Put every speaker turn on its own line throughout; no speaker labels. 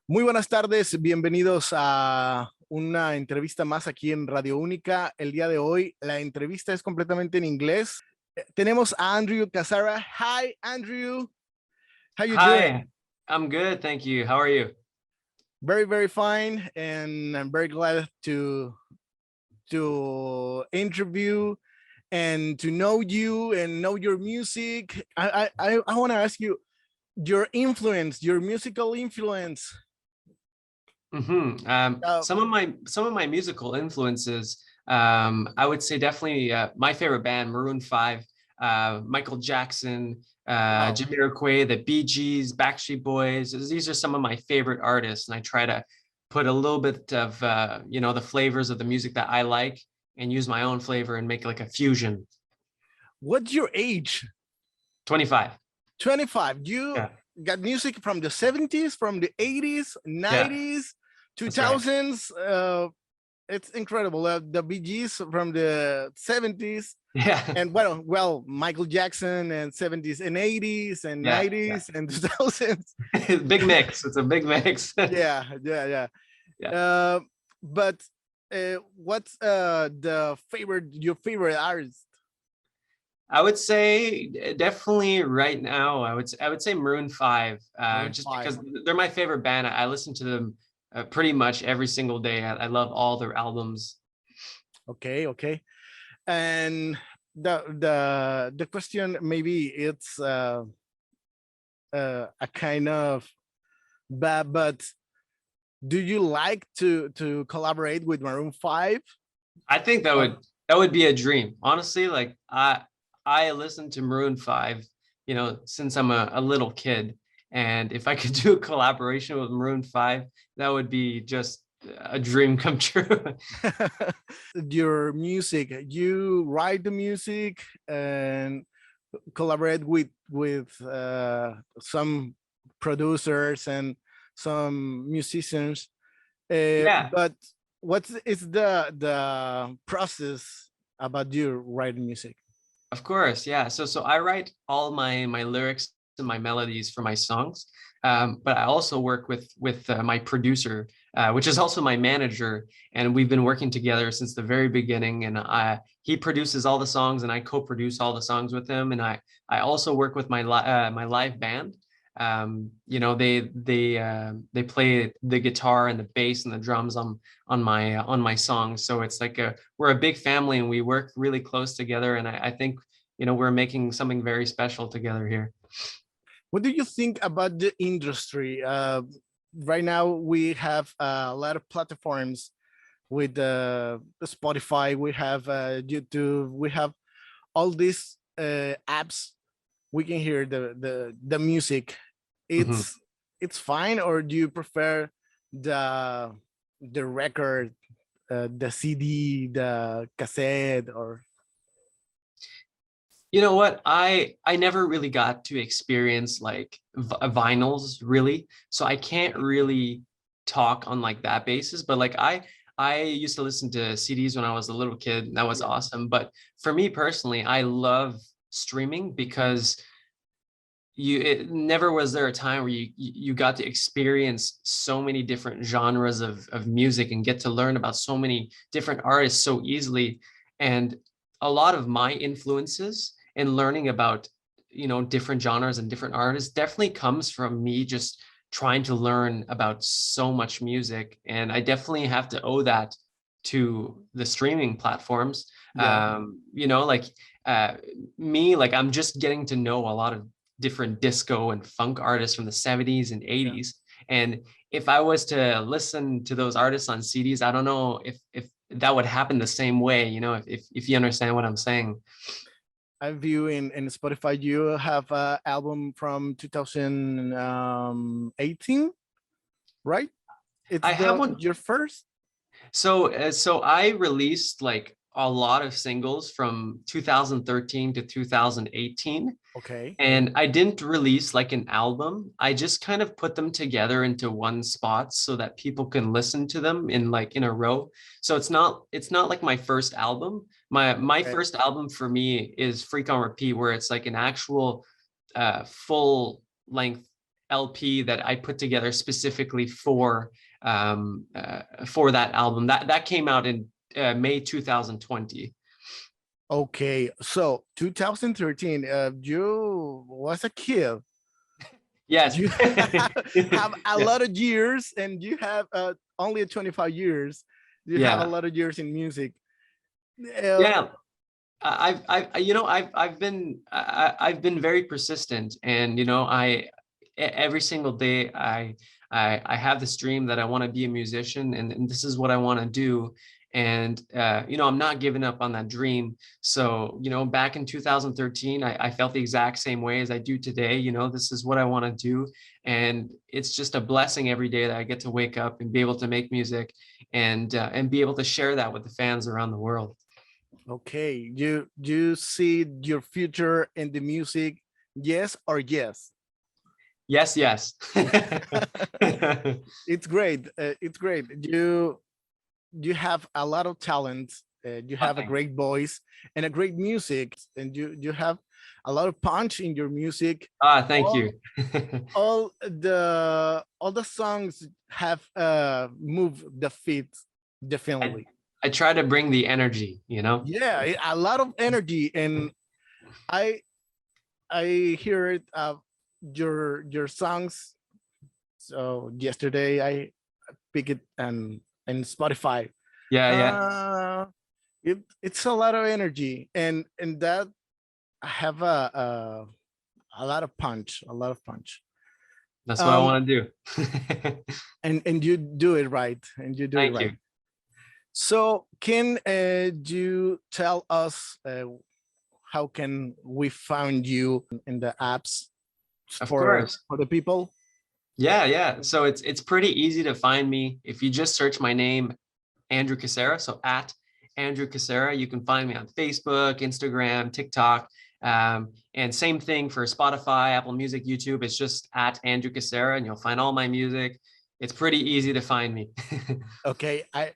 Muy buenas tardes, bienvenidos a una entrevista más aquí en Radio Única. El día de hoy la entrevista es completamente en inglés. Tenemos a Andrew Cassara. Hi, Andrew. How you
Hi,
doing?
I'm good, thank you. How are you?
Very, very fine, and I'm very glad to interview and to know you and know your music. I want to ask you your influence, your musical influence. Uh,
Some of my musical influences, I would say definitely my favorite band, Maroon 5, Michael Jackson,
wow.
Jamiroquai, the Bee Gees, Backstreet Boys. These are some of my favorite artists, and I try to put a little bit of the flavors of the music that I like and use my own flavor and make like a fusion.
What's your age?
25.
25. You
Yeah,
got music from the 70s, from the 80s,
yeah,
90s,
that's right.
2000s. It's incredible. The Bee Gees from the 70s,
Yeah,
and well, Michael Jackson and 70s and 80s and
yeah, yeah.
90s and 2000s.
Big mix. It's a big mix.
Yeah.
Yeah.
Uh, but what's your favorite artist?
I would say definitely right now. I would say Maroon 5,
Maroon
just
5.
because they're my favorite band. I listen to them pretty much every single day. I love all their albums.
Okay. And the question, maybe it's a kind of bad, but do you like to collaborate with Maroon 5?
I think that
Or
would that would be a dream. Honestly, like I listened to Maroon 5, since I'm a little kid. And if I could do a collaboration with Maroon 5, that would be just a dream come true.
your music, you write the music and collaborate with some producers and some musicians.
Yeah.
But what is the process about you writing music?
Of course, yeah. So I write all my lyrics and my melodies for my songs, but I also work with my producer, which is also my manager, and we've been working together since the very beginning. And he produces all the songs, and I co-produce all the songs with him. And I also work with my live band. They play the guitar and the bass and the drums on my songs. So it's like we're a big family, and we work really close together. And I think we're making something very special together here.
What do you think about the industry? Right now, we have a lot of platforms with Spotify, we have YouTube, we have all these apps. We can hear the music.
Mhm.
It's fine, or do you prefer the record, the CD, the cassette, or
You know what? I never really got to experience like vinyls really, so I can't really talk on like that basis. But like I used to listen to CDs when I was a little kid, and that was
yeah,
awesome. But for me personally, I love streaming because it never was there a time where you got to experience so many different genres of music and get to learn about so many different artists so easily. And a lot of my influences in learning about different genres and different artists definitely comes from me just trying to learn about so much music. And I definitely have to owe that to the streaming platforms.
yeah.
Like uh me, like I'm just getting to know a lot of different disco and funk artists from the 70s and
Yeah.
80s. And if I was to listen to those artists on CDs, I don't know if that would happen the same way, if you understand what I'm saying.
I view in Spotify you have an album from 2018, right? It's
I have
the
one.
your first.
So I released like a lot of singles from 2013 to 2018.
Okay.
And I didn't release like an album. I just kind of put them together into one spot so that people can listen to them in a row. So it's not like my first album. My
Okay.
first album for me is Freak on Repeat, where it's like an actual full length LP that I put together specifically for that album. That came out in May 2020.
Okay, so 2013, you was a kid.
Yes.
You have a lot of years, and you have only 25 years. You have a lot of years in music.
Yeah. I've been very persistent, and every single day I have this dream that I want to be a musician, and this is what I want to do. And I'm not giving up on that dream. So back in 2013, I felt the exact same way as I do today. This is what I want to do, and it's just a blessing every day that I get to wake up and be able to make music and be able to share that with the fans around the world.
Okay, you see your future in the music, yes or yes?
Yes.
It's great. It's great. You have a lot of talent. You have a great voice and a great music, and you have a lot of punch in your music.
Thank you.
all the songs have moved the feet definitely.
I try to bring the energy,
Yeah, a lot of energy, and I hear it your songs. So yesterday I picked it and in Spotify.
Yeah.
It's a lot of energy, and that I have a lot of punch,
That's what I want to do.
and you do it right, and you do
Thank
it right.
you.
So can you tell us how can we find you in the apps for the people?
Yeah. So it's pretty easy to find me if you just search my name, Andrew Cassara. So at Andrew Cassara, you can find me on Facebook, Instagram, TikTok, and same thing for Spotify, Apple Music, YouTube. It's just at Andrew Cassara, and you'll find all my music. It's pretty easy to find me.
Okay, I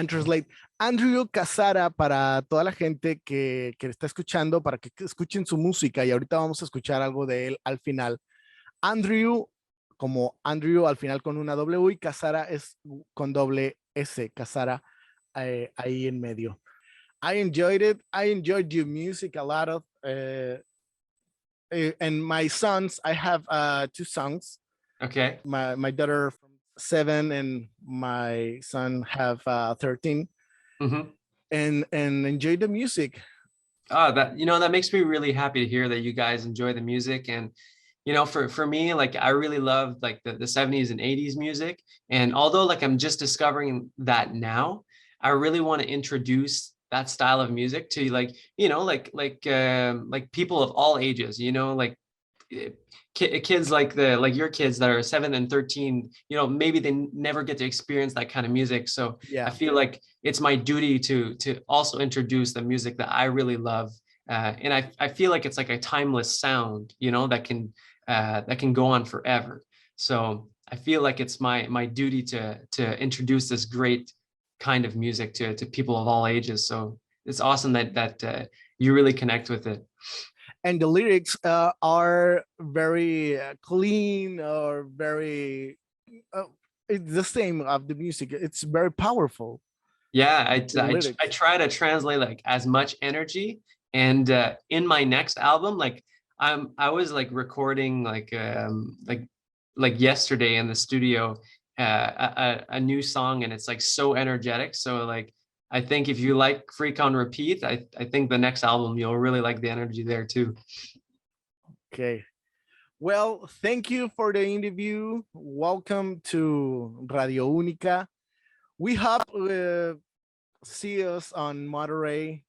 translate. Andrew Cassara, para toda la gente que está escuchando, para que escuchen su música, y ahorita vamos a escuchar algo de él al final. Andrew, como Andrew al final con una W, y Cassara es con doble S, Cassara ahí en medio. I enjoyed it. I enjoyed your music a lot of, and my sons, I have 2 sons.
Okay.
My daughter 7 and my son have 13.
Mm-hmm.
And enjoy the music.
That makes me really happy to hear that you guys enjoy the music. And for me, like, I really love like the 70s and 80s music, and although like I'm just discovering that now, I really want to introduce that style of music to like people of all ages, like kids like your kids that are 7 and 13, maybe they never get to experience that kind of music. So yeah, I feel like it's my duty to also introduce the music that I really love, and I feel like it's like a timeless sound, that can go on forever. So I feel like it's my duty to introduce this great kind of music to people of all ages. So it's awesome that you really connect with it.
And the lyrics are very clean, or very it's the same of the music. It's very powerful.
Yeah, I try to translate like as much energy, and in my next album, like I was like recording like yesterday in the studio a new song, and it's like so energetic. So like I think if you like Freak on Repeat, I think the next album you'll really like the energy there too.
Okay. Well, thank you for the interview. Welcome to Radio Única. We hope see us on Monterey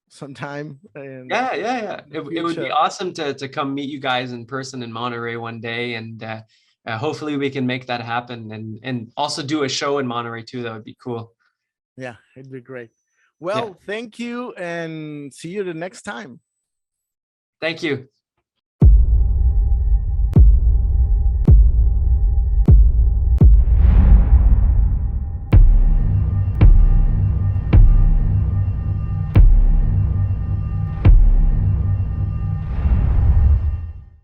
sometime. And
yeah. It would be awesome to come meet you guys in person in Monterey one day, and hopefully we can make that happen, and also do a show in Monterey too. That would be cool.
Yeah, it'd be great. Well, thank you, and see you the next time.
Thank you.